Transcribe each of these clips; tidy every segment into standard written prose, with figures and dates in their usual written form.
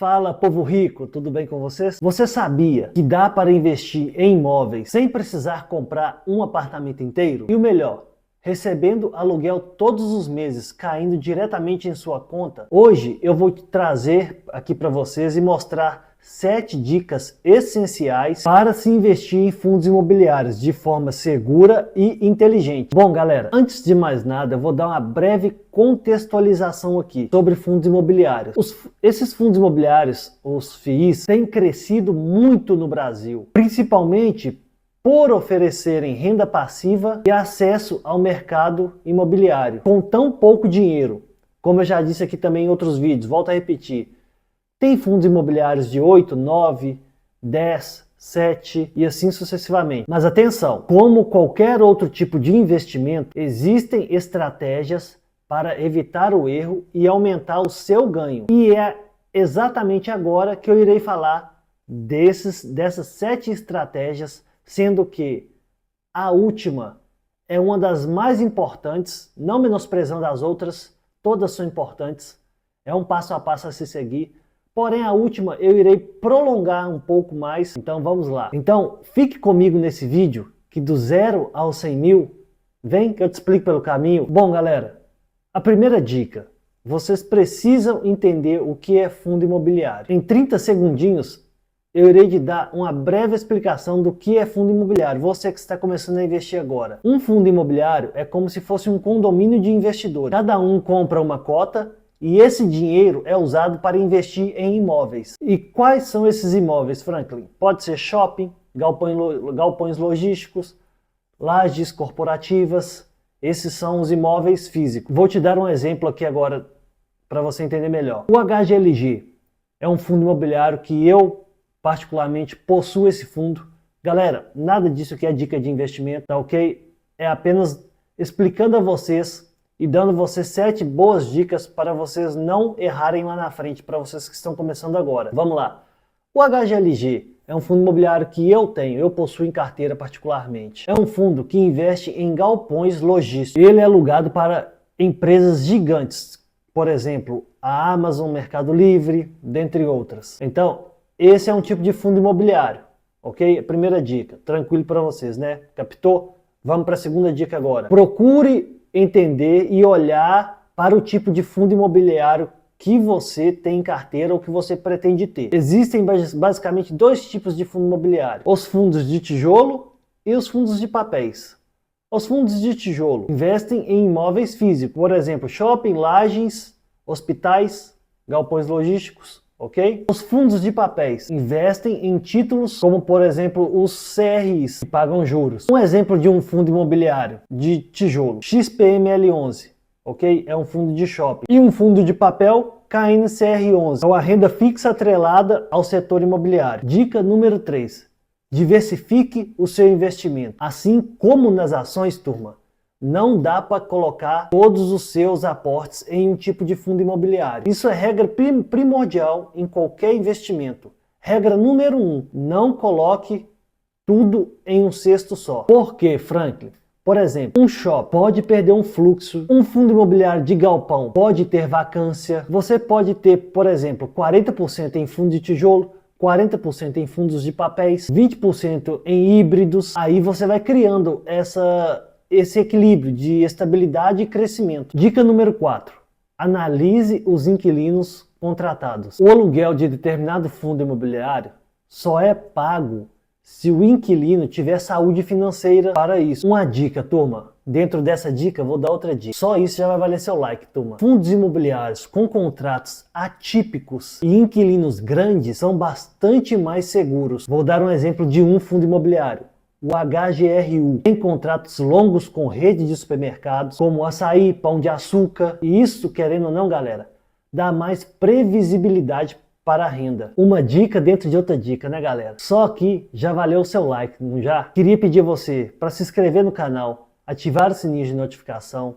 Fala, povo rico, tudo bem com vocês? Você sabia que dá para investir em imóveis sem precisar comprar um apartamento inteiro? E o melhor, recebendo aluguel todos os meses, caindo diretamente em sua conta? Hoje eu vou trazer aqui para vocês e mostrar 7 dicas essenciais para se investir em fundos imobiliários de forma segura e inteligente. Bom, galera, antes de mais nada, eu vou dar uma breve contextualização aqui sobre fundos imobiliários. Esses fundos imobiliários, os FIIs, têm crescido muito no Brasil, principalmente por oferecerem renda passiva e acesso ao mercado imobiliário com tão pouco dinheiro. Como eu já disse aqui também em outros vídeos, volto a repetir. Tem fundos imobiliários de 8, 9, 10, 7 e assim sucessivamente. Mas atenção, como qualquer outro tipo de investimento, existem estratégias para evitar o erro e aumentar o seu ganho. E é exatamente agora que eu irei falar dessas 7 estratégias, sendo que a última é uma das mais importantes, não menosprezando as outras, todas são importantes, é um passo a passo a se seguir. Porém, a última eu irei prolongar um pouco mais, então vamos lá. Então, fique comigo nesse vídeo, que do 0 aos 100 mil, vem que eu te explico pelo caminho. Bom, galera, a primeira dica, vocês precisam entender o que é fundo imobiliário. Em 30 segundinhos, eu irei te dar uma breve explicação do que é fundo imobiliário, você que está começando a investir agora. Um fundo imobiliário é como se fosse um condomínio de investidores. Cada um compra uma cota, e esse dinheiro é usado para investir em imóveis. E quais são esses imóveis, Franklin? Pode ser shopping, galpões logísticos, lajes corporativas. Esses são os imóveis físicos. Vou te dar um exemplo aqui agora para você entender melhor. O HGLG é um fundo imobiliário que eu particularmente possuo esse fundo. Galera, nada disso aqui é dica de investimento, tá ok? É apenas explicando a vocês e dando vocês 7 boas dicas para vocês não errarem lá na frente, para vocês que estão começando agora. Vamos lá. O HGLG é um fundo imobiliário que eu possuo em carteira particularmente. É um fundo que investe em galpões logísticos. Ele é alugado para empresas gigantes, por exemplo, a Amazon, Mercado Livre, dentre outras. Então, esse é um tipo de fundo imobiliário, ok? Primeira dica, tranquilo para vocês, né? Captou? Vamos para a segunda dica agora. Procure entender e olhar para o tipo de fundo imobiliário que você tem em carteira ou que você pretende ter. Existem basicamente 2 tipos de fundo imobiliário: os fundos de tijolo e os fundos de papéis. Os fundos de tijolo investem em imóveis físicos, por exemplo, shopping, lajes, hospitais, galpões logísticos, ok? Os fundos de papéis investem em títulos como, por exemplo, os CRIs, que pagam juros. Um exemplo de um fundo imobiliário de tijolo, XPML11, ok? É um fundo de shopping. E um fundo de papel, KNCR11, é uma renda fixa atrelada ao setor imobiliário. Dica número 3, diversifique o seu investimento. Assim como nas ações, turma, não dá para colocar todos os seus aportes em um tipo de fundo imobiliário. Isso é regra primordial em qualquer investimento. Regra número 1, não coloque tudo em um cesto só. Por quê, Franklin? Por exemplo, um shopping pode perder um fluxo, um fundo imobiliário de galpão pode ter vacância, você pode ter, por exemplo, 40% em fundo de tijolo, 40% em fundos de papéis, 20% em híbridos. Aí você vai criando esse equilíbrio de estabilidade e crescimento. Dica número 4. Analise os inquilinos contratados. O aluguel de determinado fundo imobiliário só é pago se o inquilino tiver saúde financeira para isso. Uma dica, turma. Dentro dessa dica, vou dar outra dica. Só isso já vai valer seu like, turma. Fundos imobiliários com contratos atípicos e inquilinos grandes são bastante mais seguros. Vou dar um exemplo de um fundo imobiliário. O HGRU tem contratos longos com rede de supermercados, como Açaí, Pão de Açúcar. E isso, querendo ou não, galera, dá mais previsibilidade para a renda. Uma dica dentro de outra dica, né, galera? Só aqui já valeu o seu like, não já? Queria pedir a você para se inscrever no canal, ativar o sininho de notificação,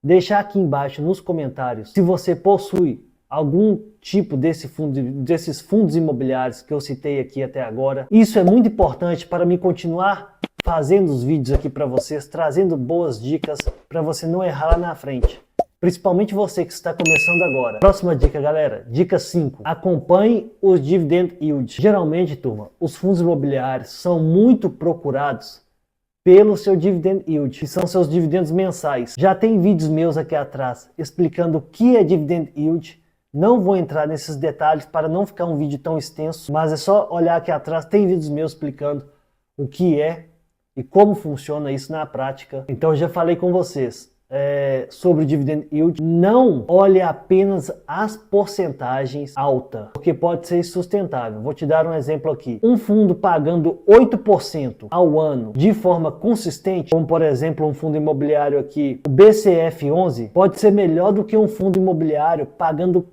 deixar aqui embaixo nos comentários se você possui algum tipo desses fundos imobiliários que eu citei aqui até agora. Isso é muito importante para mim continuar fazendo os vídeos aqui para vocês, trazendo boas dicas para você não errar lá na frente. principalmente você que está começando agora. Próxima dica, galera. Dica 5. Acompanhe os dividend yield. Geralmente, turma, os fundos imobiliários são muito procurados pelo seu dividend yield, que são seus dividendos mensais. Já tem vídeos meus aqui atrás explicando o que é dividend yield. Não vou entrar nesses detalhes para não ficar um vídeo tão extenso, mas é só olhar aqui atrás, tem vídeos meus explicando o que é e como funciona isso na prática. Então eu já falei com vocês sobre o dividend yield. Não olhe apenas as porcentagens altas, porque pode ser insustentável. Vou te dar um exemplo aqui. Um fundo pagando 8% ao ano de forma consistente, como por exemplo um fundo imobiliário aqui, o BCF11, pode ser melhor do que um fundo imobiliário pagando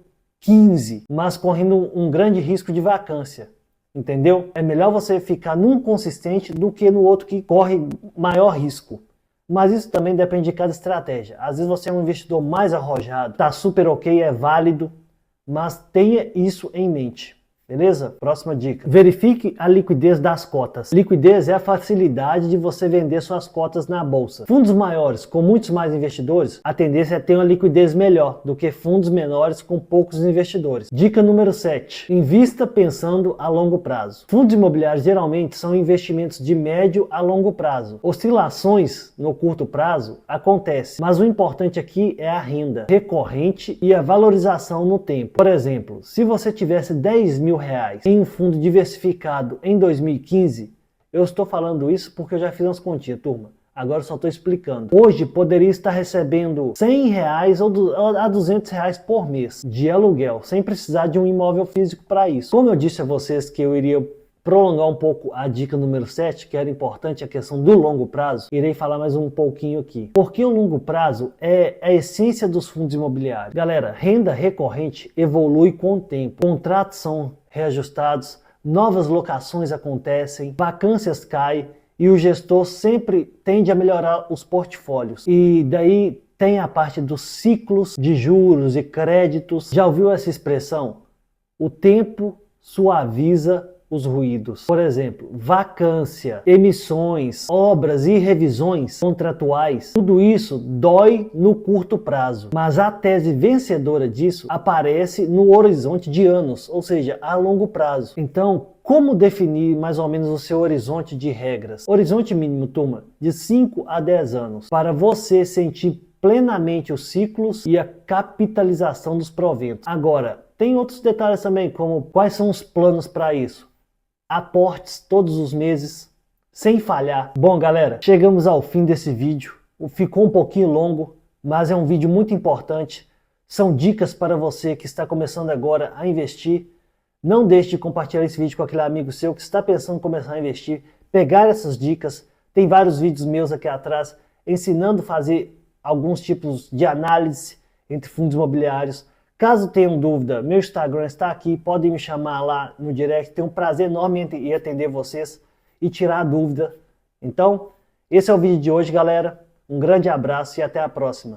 15%, mas correndo um grande risco de vacância. Entendeu? É melhor você ficar num consistente do que no outro que corre maior risco. Mas isso também depende de cada estratégia. Às vezes você é um investidor mais arrojado, tá super ok, é válido, mas tenha isso em mente. Beleza? Próxima dica. Verifique a liquidez das cotas. Liquidez é a facilidade de você vender suas cotas na bolsa. Fundos maiores, com muitos mais investidores, a tendência é ter uma liquidez melhor do que fundos menores com poucos investidores. Dica número 7. Invista pensando a longo prazo. Fundos imobiliários geralmente são investimentos de médio a longo prazo. Oscilações no curto prazo acontecem, mas o importante aqui é a renda recorrente e a valorização no tempo. Por exemplo, se você tivesse 10 mil reais em um fundo diversificado em 2015, eu estou falando isso porque eu já fiz umas continhas, turma. Agora eu só estou explicando. Hoje poderia estar recebendo 100 reais ou a 200 reais por mês de aluguel, sem precisar de um imóvel físico para isso. Como eu disse a vocês que eu iria prolongar um pouco a dica número 7, que era importante a questão do longo prazo, irei falar mais um pouquinho aqui. Porque o longo prazo é a essência dos fundos imobiliários. Galera, renda recorrente evolui com o tempo. Contratos são reajustados, novas locações acontecem, vacâncias caem e o gestor sempre tende a melhorar os portfólios. E daí tem a parte dos ciclos de juros e créditos. Já ouviu essa expressão? O tempo suaviza os ruídos. Por exemplo, vacância, emissões, obras e revisões contratuais, tudo isso dói no curto prazo, mas a tese vencedora disso aparece no horizonte de anos, ou seja, a longo prazo. Então, como definir mais ou menos o seu horizonte de regras? Horizonte mínimo, turma, de 5 a 10 anos, para você sentir plenamente os ciclos e a capitalização dos proventos. Agora, tem outros detalhes também, como quais são os planos para isso? Aportes todos os meses, sem falhar. Bom, galera, chegamos ao fim desse vídeo. Ficou um pouquinho longo, mas é um vídeo muito importante. São dicas para você que está começando agora a investir. Não deixe de compartilhar esse vídeo com aquele amigo seu que está pensando em começar a investir. Pegar essas dicas. Tem vários vídeos meus aqui atrás ensinando a fazer alguns tipos de análise entre fundos imobiliários. Caso tenham dúvida, meu Instagram está aqui, podem me chamar lá no direct, tenho um prazer enorme em atender vocês e tirar a dúvida. Então, esse é o vídeo de hoje, galera. Um grande abraço e até a próxima.